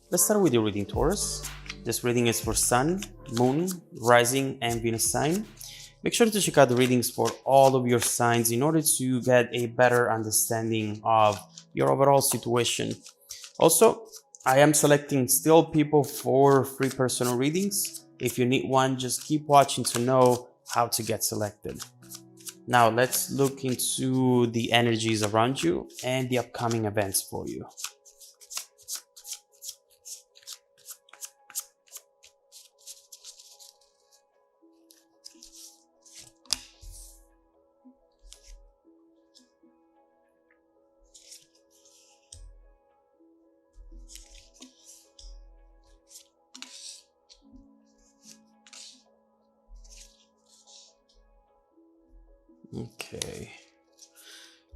Let's start with your reading, Taurus. This reading is for Sun, Moon, Rising, and Venus sign. Make sure to check out the readings for all of your signs in order to get a better understanding of your overall situation. Also, I am selecting still people for free personal readings. If you need one, just keep watching to know how to get selected. Now, let's look into the energies around you and the upcoming events for you. Okay.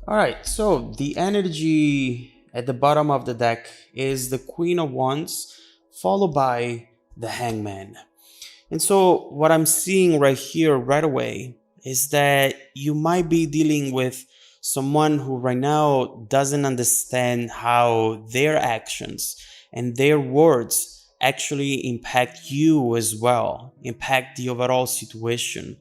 All right. So the energy at the bottom of the deck is the Queen of Wands, followed by the Hangman. And so what I'm seeing right here, right away, is that you might be dealing with someone who right now doesn't understand how their actions and their words actually impact you as well, impact the overall situation.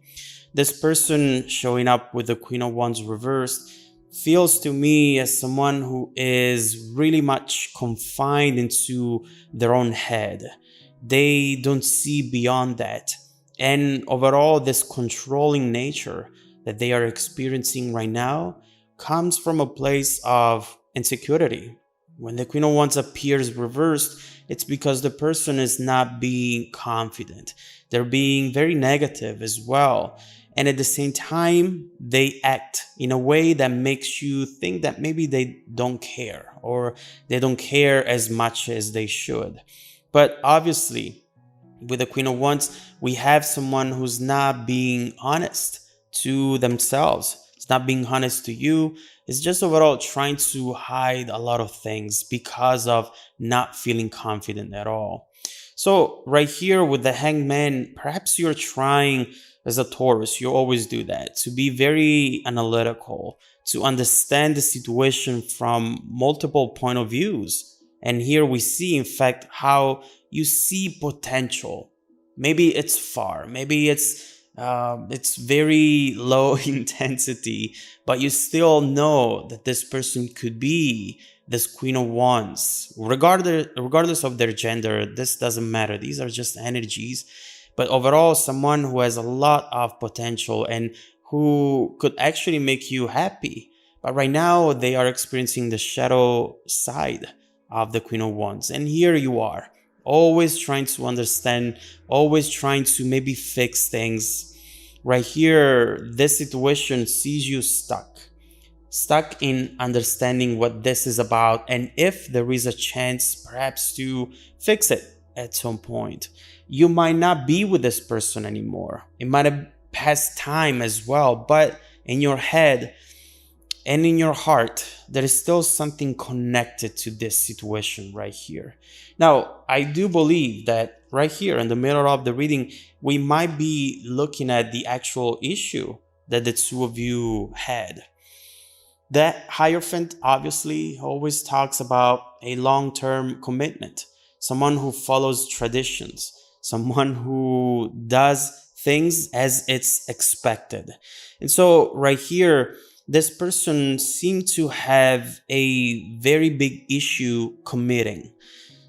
This person showing up with the Queen of Wands reversed feels to me as someone who is really much confined into their own head. They don't see beyond that. And overall, this controlling nature that they are experiencing right now comes from a place of insecurity. When the Queen of Wands appears reversed, it's because the person is not being confident. They're being very negative as well. And at the same time, they act in a way that makes you think that maybe they don't care or they don't care as much as they should. But obviously, with the Queen of Wands, we have someone who's not being honest to themselves. It's not being honest to you. It's just overall trying to hide a lot of things because of not feeling confident at all. So right here with the Hangman, perhaps you're trying as a Taurus, you always do that, to be very analytical, to understand the situation from multiple point of views. And here we see, in fact, how you see potential. Maybe it's far, maybe it's very low intensity, but you still know that this person could be this Queen of Wands. Regardless of their gender, this doesn't matter. These are just energies. But overall, someone who has a lot of potential and who could actually make you happy. But right now, they are experiencing the shadow side of the Queen of Wands. And here you are, always trying to understand, always trying to maybe fix things. Right here, this situation sees you stuck in understanding what this is about and if there is a chance perhaps to fix it at some point. You might not be with this person anymore. It might have passed time as well, but in your head and in your heart, there is still something connected to this situation right here. Now, I do believe that right here in the middle of the reading, we might be looking at the actual issue that the two of you had. That Hierophant obviously always talks about a long-term commitment, someone who follows traditions, someone who does things as it's expected. And so right here, this person seemed to have a very big issue committing,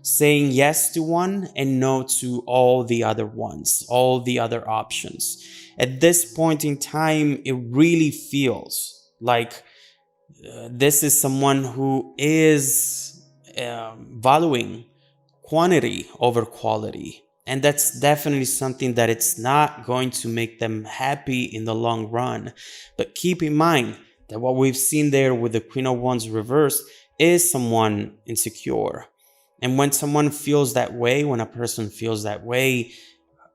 saying yes to one and no to all the other ones, all the other options. At this point in time, it really feels like this is someone who is valuing quantity over quality. And that's definitely something that it's not going to make them happy in the long run. But keep in mind that what we've seen there with the Queen of Wands reversed is someone insecure. And when someone feels that way, when a person feels that way,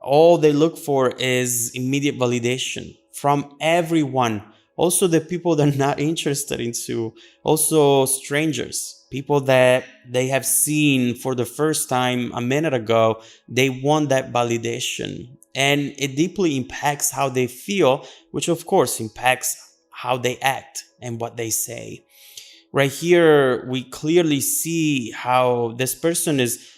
all they look for is immediate validation from everyone. Also the people they're not interested into, also strangers, people that they have seen for the first time a minute ago. They want that validation, and it deeply impacts how they feel, which of course impacts how they act and what they say. Right here, we clearly see how this person is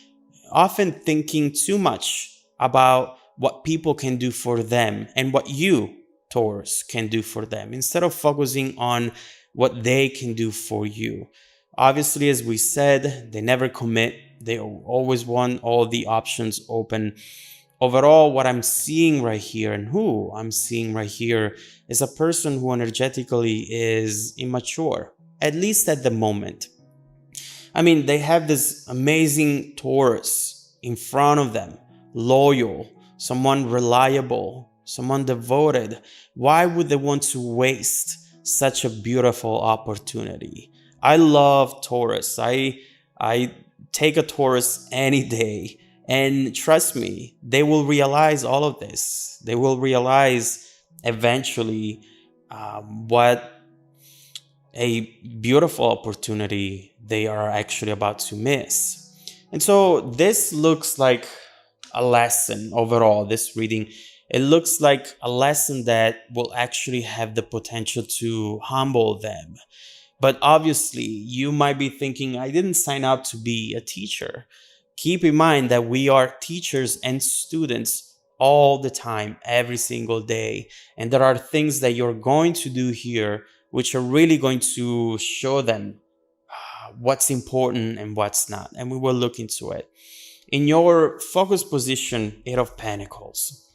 often thinking too much about what people can do for them and what you, Taurus, can do for them instead of focusing on what they can do for you. Obviously, as we said, they never commit. They always want all the options open. Overall, what I'm seeing right here and who I'm seeing right here is a person who energetically is immature, at least at the moment. I mean, they have this amazing Taurus in front of them, loyal, someone reliable, someone devoted. Why would they want to waste such a beautiful opportunity? I love Taurus. I take a Taurus any day. And trust me, they will realize all of this. They will realize eventually what a beautiful opportunity they are actually about to miss. And so this looks like a lesson overall, this reading. It looks like a lesson that will actually have the potential to humble them. But obviously, you might be thinking, I didn't sign up to be a teacher. Keep in mind that we are teachers and students all the time, every single day. And there are things that you're going to do here which are really going to show them what's important and what's not. And we will look into it. In your focus position, Eight of Pentacles.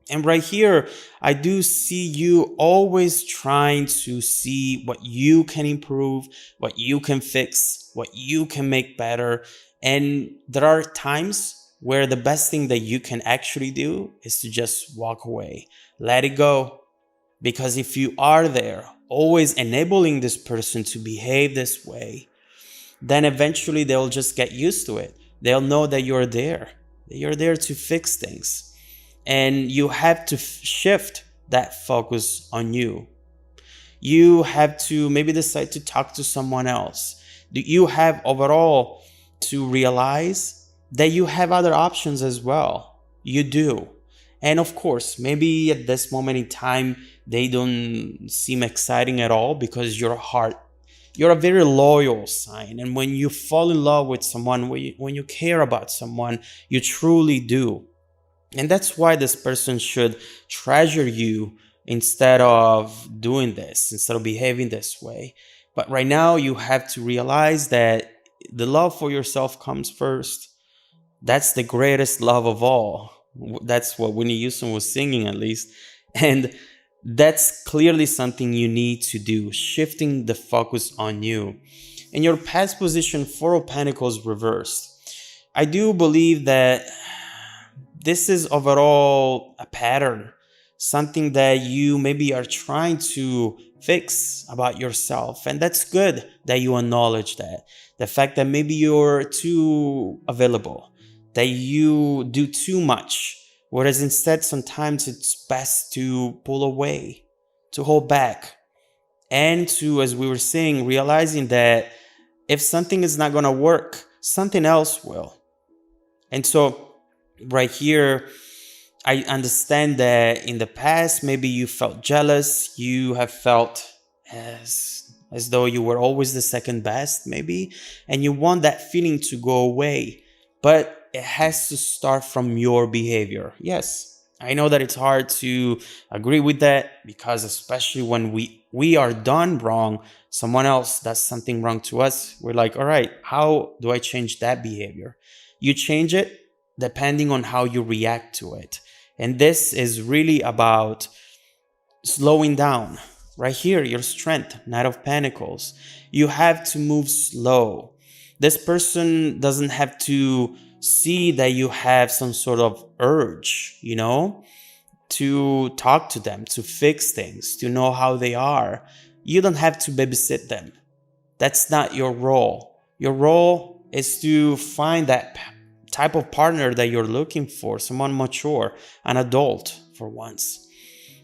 And right here, I do see you always trying to see what you can improve, what you can fix, what you can make better. And there are times where the best thing that you can actually do is to just walk away, let it go. Because if you are there, always enabling this person to behave this way, then eventually they'll just get used to it. They'll know that you're there. You're there to fix things. And you have to shift that focus on you. You have to maybe decide to talk to someone else. You have overall to realize that you have other options as well. You do. And of course, maybe at this moment in time, they don't seem exciting at all because you're a very loyal sign. And when you fall in love with someone, when you care about someone, you truly do. And that's why this person should treasure you instead of doing this, instead of behaving this way. But right now, you have to realize that the love for yourself comes first. That's the greatest love of all. That's what Whitney Houston was singing, at least. And that's clearly something you need to do, shifting the focus on you. In your past position, Four of Pentacles reversed. I do believe that this is overall a pattern, something that you maybe are trying to fix about yourself. And that's good that you acknowledge that. The fact that maybe you're too available, that you do too much, whereas instead sometimes it's best to pull away, to hold back, and to, as we were saying, realizing that if something is not going to work, something else will. And so right here, I understand that in the past, maybe you felt jealous, you have felt as though you were always the second best, maybe, and you want that feeling to go away. But it has to start from your behavior. Yes, I know that it's hard to agree with that because especially when we are done wrong, someone else does something wrong to us, we're like, all right, how do I change that behavior? You change it depending on how you react to it. And this is really about slowing down. Right here, your strength, Knight of Pentacles. You have to move slow. This person doesn't have to see that you have some sort of urge, to talk to them, to fix things, to know how they are. You don't have to babysit them. That's not your role. Your role is to find that type of partner that you're looking for, someone mature, an adult for once.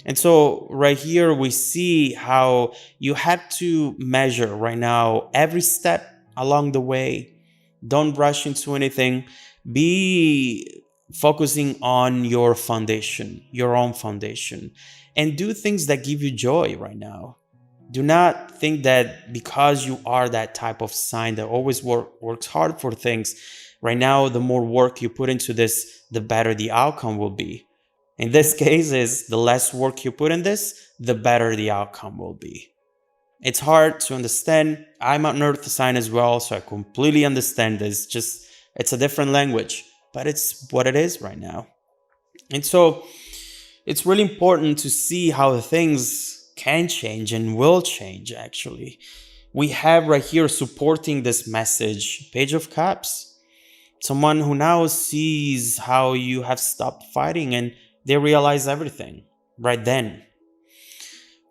And so right here, we see how you have to measure right now every step along the way. Don't rush into anything. Be focusing on your foundation, your own foundation, and do things that give you joy right now. Do not think that because you are that type of sign that always works hard for things, right now, the more work you put into this, the better the outcome will be. In this case, is the less work you put in this, the better the outcome will be. It's hard to understand. I'm an earth sign as well, so I completely understand this. Just, it's a different language, but it's what it is right now. And so it's really important to see how the things can change and will change, actually. We have right here supporting this message, Page of Cups. Someone who now sees how you have stopped fighting and they realize everything right then.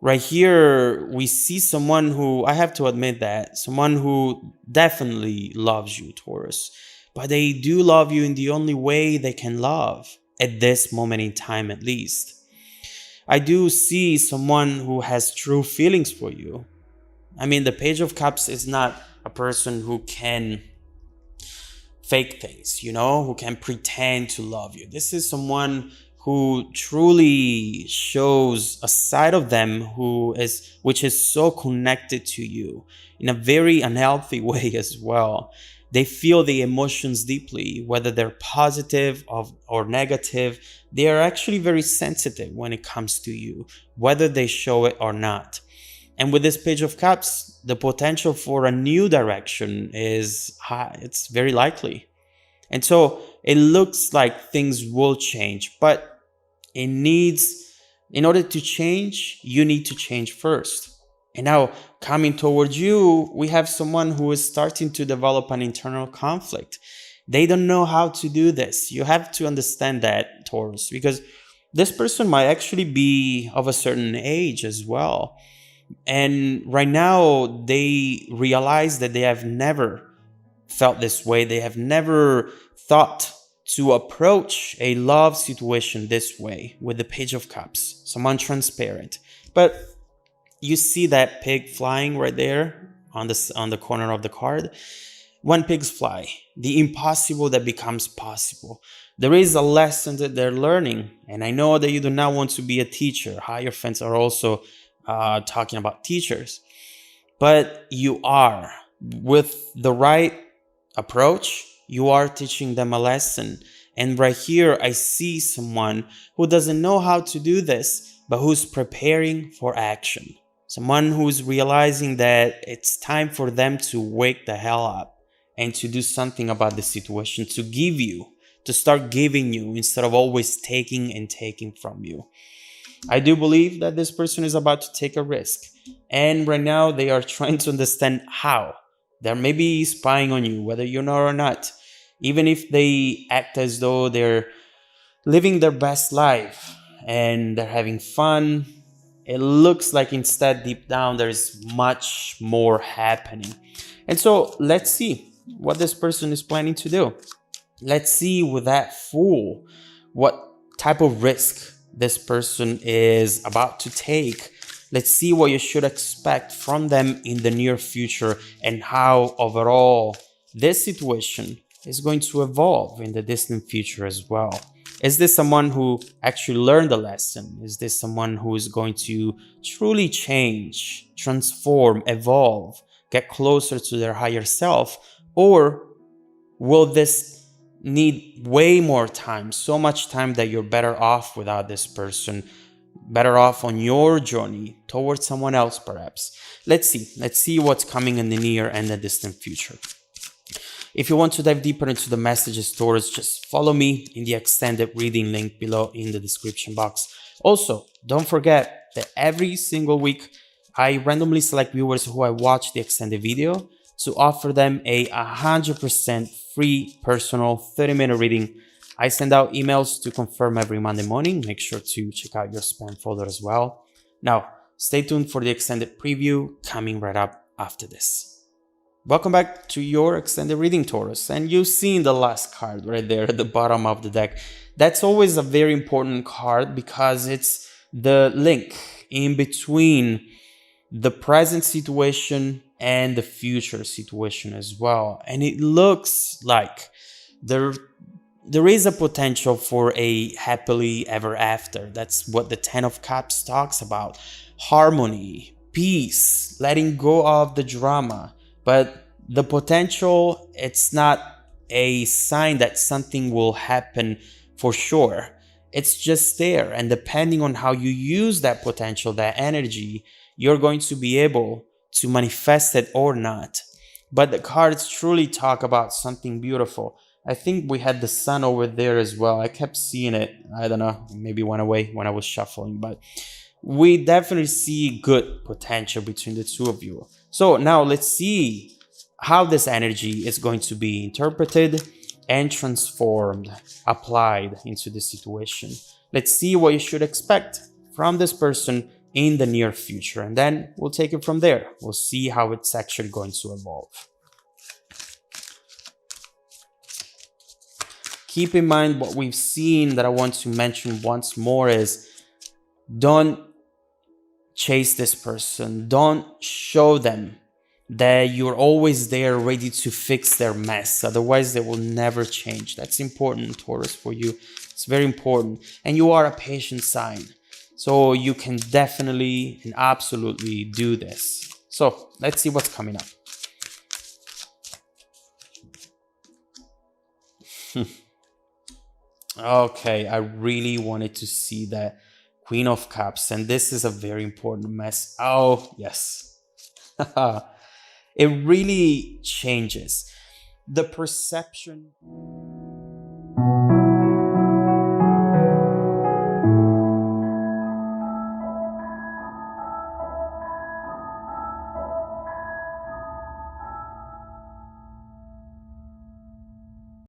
Right here, we see someone who, I have to admit that, someone who definitely loves you, Taurus. But they do love you in the only way they can love, at this moment in time at least. I do see someone who has true feelings for you. I mean, the Page of Cups is not a person who can fake things, who can pretend to love you. This is someone who truly shows a side of them which is so connected to you in a very unhealthy way as well. They feel the emotions deeply, whether they're positive or negative. They are actually very sensitive when it comes to you, whether they show it or not. And with this Page of Cups, the potential for a new direction is high. It's very likely. And so it looks like things will change, but in order to change, you need to change first. And now, coming towards you, we have someone who is starting to develop an internal conflict. They don't know how to do this. You have to understand that, Taurus, because this person might actually be of a certain age as well. And right now, they realize that they have never felt this way. They have never thought to approach a love situation this way with the Page of Cups, someone transparent. But you see that pig flying right there on the corner of the card. When pigs fly, the impossible that becomes possible. There is a lesson that they're learning. And I know that you do not want to be a teacher. Hierophants are also talking about teachers. But you are. With the right approach, you are teaching them a lesson. And right here, I see someone who doesn't know how to do this, but who's preparing for action. Someone who's realizing that it's time for them to wake the hell up and to do something about the situation, to start giving you instead of always taking and taking from you. I do believe that this person is about to take a risk. And right now they are trying to understand how. They're maybe spying on you, whether you know or not. Even if they act as though they're living their best life and they're having fun, it looks like instead deep down there's much more happening. And so let's see what this person is planning to do. Let's see with that Fool what type of risk this person is about to take. Let's see what you should expect from them in the near future and how overall this situation is going to evolve in the distant future as well. Is this someone who actually learned the lesson? Is this someone who is going to truly change, transform, evolve, get closer to their higher self? Or will this need way more time, so much time that you're better off without this person, better off on your journey towards someone else perhaps? Let's see what's coming in the near and the distant future. If you want to dive deeper into the messages, Taurus, just follow me in the extended reading link below in the description box. Also, don't forget that every single week, I randomly select viewers who I watch the extended video to offer them a 100% free personal 30-minute reading. I send out emails to confirm every Monday morning. Make sure to check out your spam folder as well. Now, stay tuned for the extended preview coming right up after this. Welcome back to your extended reading, Taurus. And you've seen the last card right there at the bottom of the deck. That's always a very important card because it's the link in between the present situation and the future situation as well. And it looks like there is a potential for a happily ever after. That's what the Ten of Cups talks about. Harmony, peace, letting go of the drama. But the potential, it's not a sign that something will happen for sure. It's just there. And depending on how you use that potential, that energy, you're going to be able to manifest it or not. But the cards truly talk about something beautiful. I think we had the sun over there as well. I kept seeing it. I don't know, maybe went away when I was shuffling, but we definitely see good potential between the two of you. So now let's see how this energy is going to be interpreted and transformed, applied into the situation. Let's see what you should expect from this person in the near future, and then we'll take it from there. We'll see how it's actually going to evolve. Keep in mind what we've seen that I want to mention once more is don't chase this person. Don't show them that you're always there ready to fix their mess. Otherwise, they will never change. That's important, Taurus, for you. It's very important. And you are a patient sign. So you can definitely and absolutely do this. So let's see what's coming up. Okay, I really wanted to see that Queen of Cups, and this is a very important mess. Oh, yes. It really changes the perception